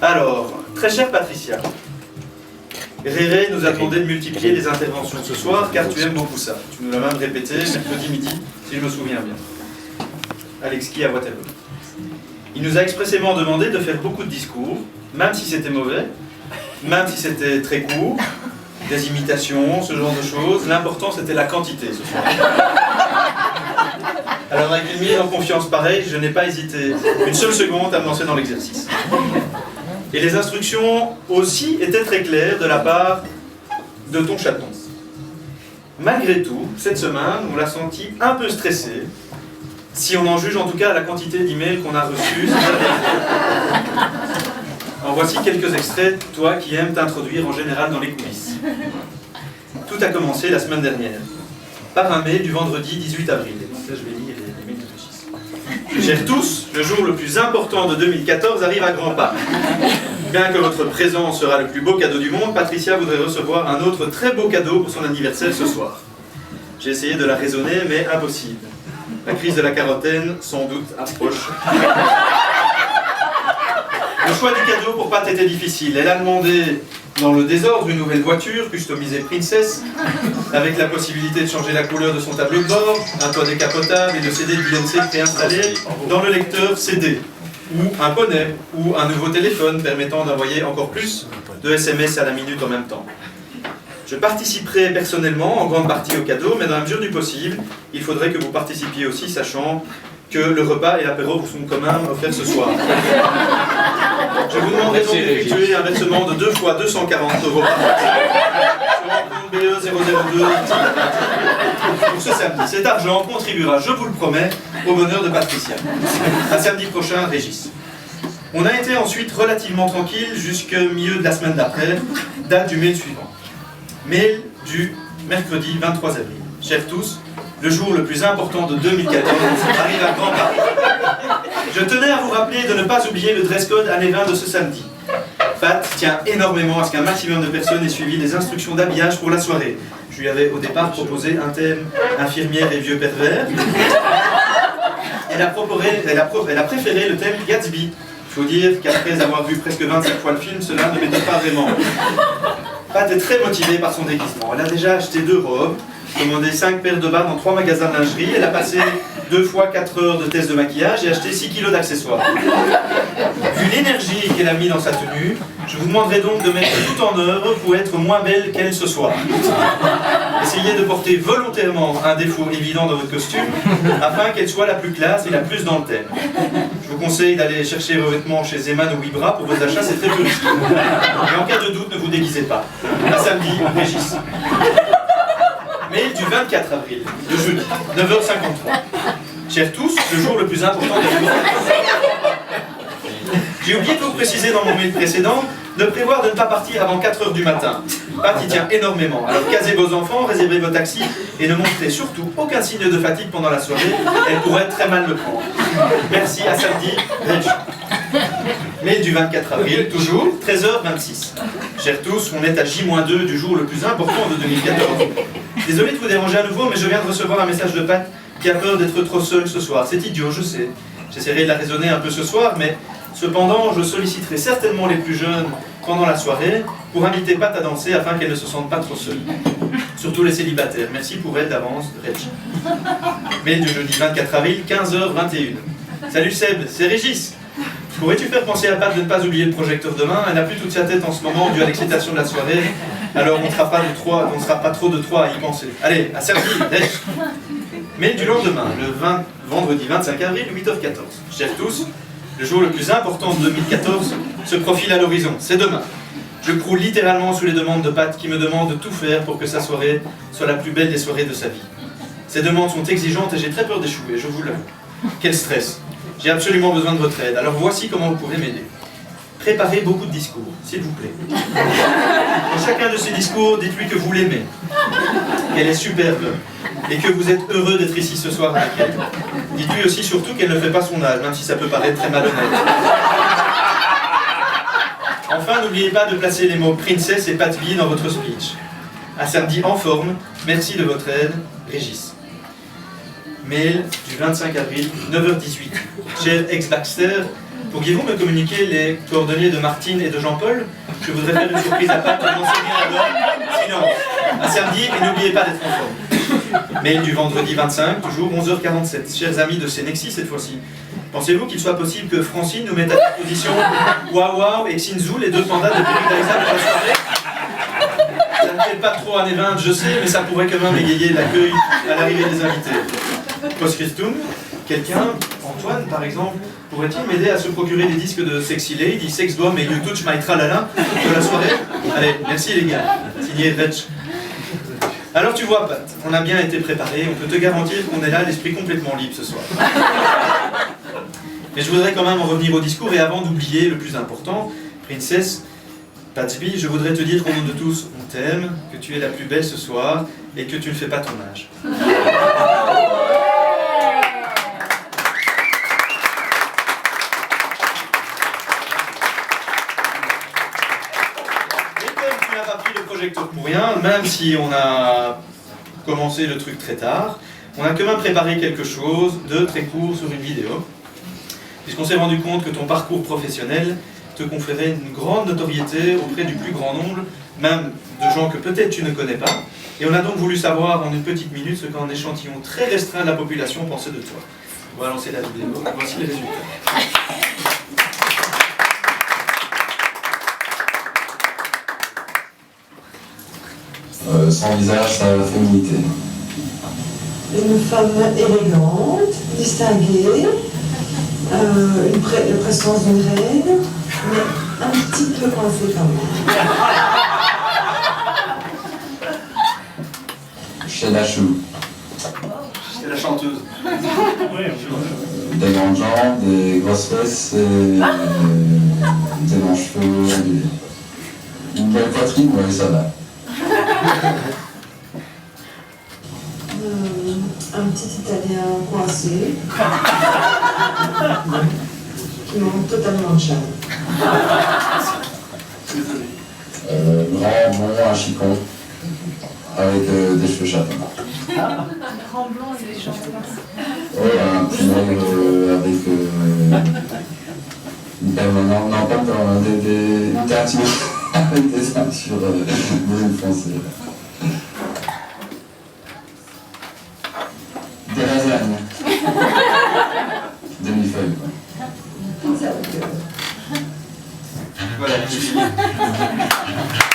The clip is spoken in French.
Alors, très chère Patricia, Réré nous a demandé de multiplier les interventions ce soir car tu aimes beaucoup ça. Tu nous l'as même répété mercredi midi, si je me souviens bien. Alexis à Waterloo. Il nous a expressément demandé de faire beaucoup de discours, même si c'était mauvais, même si c'était très court, des imitations, ce genre de choses. L'important c'était la quantité ce soir. Alors avec une mise en confiance pareille, je n'ai pas hésité une seule seconde à me lancer dans l'exercice. Et les instructions aussi étaient très claires de la part de ton chaton. Malgré tout, cette semaine, on l'a senti un peu stressé, si on en juge en tout cas la quantité d'emails qu'on a reçus. En voici quelques extraits, toi qui aimes t'introduire en général dans les coulisses. Tout a commencé la semaine dernière, par un mail du vendredi 18 avril. Et donc là, je vais lire les mails de Régis. Chers tous, le jour le plus important de 2014 arrive à grands pas. Bien que votre présent sera le plus beau cadeau du monde, Patricia voudrait recevoir un autre très beau cadeau pour son anniversaire ce soir. J'ai essayé de la raisonner, mais impossible. La crise de la quarantaine, sans doute, approche. Le choix du cadeau pour Pat était difficile. Elle a demandé, dans le désordre, une nouvelle voiture, customisée Princess, avec la possibilité de changer la couleur de son tableau de bord, un toit décapotable et le CD de Beyoncé préinstallé dans le lecteur CD, ou un poney, ou un nouveau téléphone permettant d'envoyer encore plus de SMS à la minute en même temps. Je participerai personnellement en grande partie au cadeau, mais dans la mesure du possible, il faudrait que vous participiez aussi, sachant que le repas et l'apéro vous sont communs offerts ce soir. Je vous demanderai donc d'effectuer un versement de 2 fois 240 € par mois sur le compte BE002 pour ce samedi. Cet argent contribuera, je vous le promets, au bonheur de Patricia. À samedi prochain, Régis. On a été ensuite relativement tranquille jusqu'au milieu de la semaine d'après, date du mail suivant. Mail du mercredi 23 avril. Chers tous, le jour le plus important de 2014 arrive à grands pas. Je tenais à vous rappeler de ne pas oublier le dress code année 20 de ce samedi. Pat tient énormément à ce qu'un maximum de personnes aient suivi les instructions d'habillage pour la soirée. Je lui avais au départ proposé un thème infirmière et vieux pervers. Elle a préféré le thème Gatsby. Il faut dire qu'après avoir vu presque 25 fois le film, cela ne m'étonne pas vraiment. Pat est très motivée par son déguisement. Elle a déjà acheté 2 robes, commandé 5 paires de bas dans 3 magasins de lingerie. Elle a passé 2 fois 4 heures de test de maquillage et acheté 6 kilos d'accessoires. Vu l'énergie qu'elle a mis dans sa tenue, je vous demanderai donc de mettre tout en œuvre pour être moins belle qu'elle ce soir. Essayez de porter volontairement un défaut évident dans votre costume afin qu'elle soit la plus classe et la plus dans le thème. Je vous conseille d'aller chercher vos vêtements chez Zeman ou Vibra pour vos achats, c'est très peu risqué. Et en cas de doute, ne vous déguisez pas. À samedi, Régis. Mail du 24 avril, de jeudi, 9h53. Chers tous, le jour le plus important de l'année. J'ai oublié de vous préciser dans mon mail précédent de prévoir de ne pas partir avant 4h du matin. Pat y tient énormément. Alors casez vos enfants, réservez vos taxis et ne montrez surtout aucun signe de fatigue pendant la soirée. Elle pourrait très mal le prendre. Merci, à samedi. Mail du 24 avril, toujours, 13h26. Chers tous, on est à J-2 du jour le plus important de 2014. Désolé de vous déranger à nouveau, mais je viens de recevoir un message de Pat qui a peur d'être trop seul ce soir. C'est idiot, je sais. J'essaierai de la raisonner un peu ce soir, mais cependant, je solliciterai certainement les plus jeunes pendant la soirée pour inviter Pat à danser afin qu'elle ne se sente pas trop seule. Surtout les célibataires. Merci pour elle d'avance, Reg. Mail du jeudi 24 avril, 15h21. Salut Seb, c'est Régis. Pourrais-tu faire penser à Pat de ne pas oublier le projecteur demain? Elle n'a plus toute sa tête en ce moment dû à l'excitation de la soirée. Alors on ne sera pas trop de 3 à y penser. Allez, à samedi, Reg. Mail du lendemain, le vendredi 25 avril, 8h14. Chers tous, le jour le plus important de 2014 se profile à l'horizon. C'est demain. Je croule littéralement sous les demandes de Pat qui me demande de tout faire pour que sa soirée soit la plus belle des soirées de sa vie. Ces demandes sont exigeantes et j'ai très peur d'échouer, je vous l'avoue. Quel stress. J'ai absolument besoin de votre aide. Alors voici comment vous pouvez m'aider. Préparez beaucoup de discours, s'il vous plaît. Dans chacun de ces discours, dites-lui que vous l'aimez, qu'elle est superbe et que vous êtes heureux d'être ici ce soir avec elle. Dites-lui aussi surtout qu'elle ne fait pas son âge, même si ça peut paraître très malhonnête. Enfin, n'oubliez pas de placer les mots Princess et Pat B dans votre speech. À samedi en forme, merci de votre aide, Régis. Mail du 25 avril, 9h18. Cher ex-Baxter, Pourriez-vous me communiquer les coordonnées de Martine et de Jean-Paul? Je voudrais faire une surprise à Pat pour m'enseigner alors. Sinon, à samedi, et n'oubliez pas d'être en forme. Mail du vendredi 25, toujours 11h47. Chers amis de Senexi cette fois-ci, pensez-vous qu'il soit possible que Francine nous mette à disposition Waouh et Xinzhou, les deux pandas de Péridaïsa pour la soirée? Ça ne fait pas trop années 20, je sais, mais ça pourrait quand même égayer l'accueil à l'arrivée des invités. Post-Christum, quelqu'un, Antoine par exemple, pourrait-il m'aider à se procurer des disques de Sexy Lady, Sex Bomb et You Touch My Tralala de la soirée? Allez, merci les gars. Signé Vetch. Alors tu vois, Pat, on a bien été préparé, on peut te garantir qu'on est là, l'esprit complètement libre ce soir. Mais je voudrais quand même en revenir au discours, et avant d'oublier le plus important, Princess Patsby, je voudrais te dire qu'au nom de tous, on t'aime, que tu es la plus belle ce soir, et que tu ne fais pas ton âge. Pour rien, même si on a commencé le truc très tard, on a quand même préparé quelque chose de très court sur une vidéo, puisqu'on s'est rendu compte que ton parcours professionnel te conférait une grande notoriété auprès du plus grand nombre, même de gens que peut-être tu ne connais pas, et on a donc voulu savoir en une petite minute ce qu'un échantillon très restreint de la population pensait de toi. On va lancer la vidéo, voici les résultats. Sans visage, sa féminité. Une femme élégante, distinguée, la présence d'une reine, mais un petit peu coincée quand même. Sheila Chou. C'est la chanteuse. Des grandes jambes, des grosses fesses, des longs cheveux, une belle poitrine, ouais, ça va. Un petit Italien coincé, qui manque totalement de charme. Grand, blond, un chicon, avec des cheveux châtains. Grand blond et des cheveux blancs. Ouais, un petit nègre avec une permanente, non pas une permanente, des teintures, avec des teintures brunes foncées.